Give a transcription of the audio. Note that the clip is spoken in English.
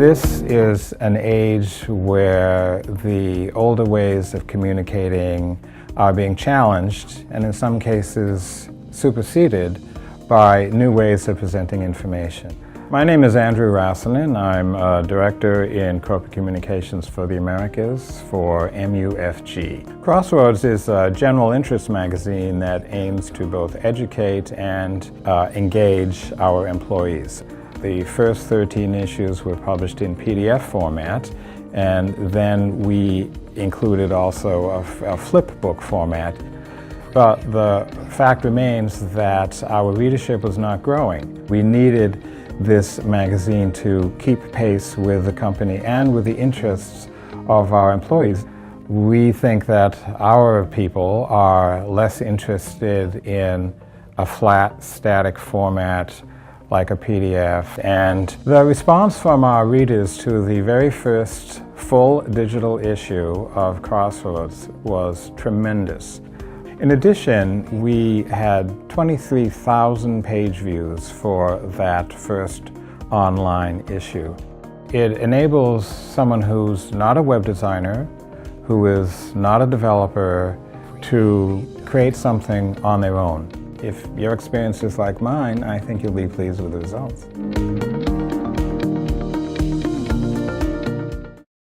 This is an age where the older ways of communicating are being challenged and in some cases superseded by new ways of presenting information. My name is Andrew Rasanen. I'm a director in corporate communications for the Americas for MUFG. Crossroads is a general interest magazine that aims to both educate and engage our employees. The first 13 issues were published in PDF format, and then we included also a flip book format. But the fact remains that our readership was not growing. We needed this magazine to keep pace with the company and with the interests of our employees. We think that our people are less interested in a flat, static format like a PDF. And the response from our readers to the very first full digital issue of Crossroads was tremendous. In addition, we had 23,000 page views for that first online issue. It enables someone who's not a web designer, who is not a developer, to create something on their own. If your experience is like mine, I think you'll be pleased with the results.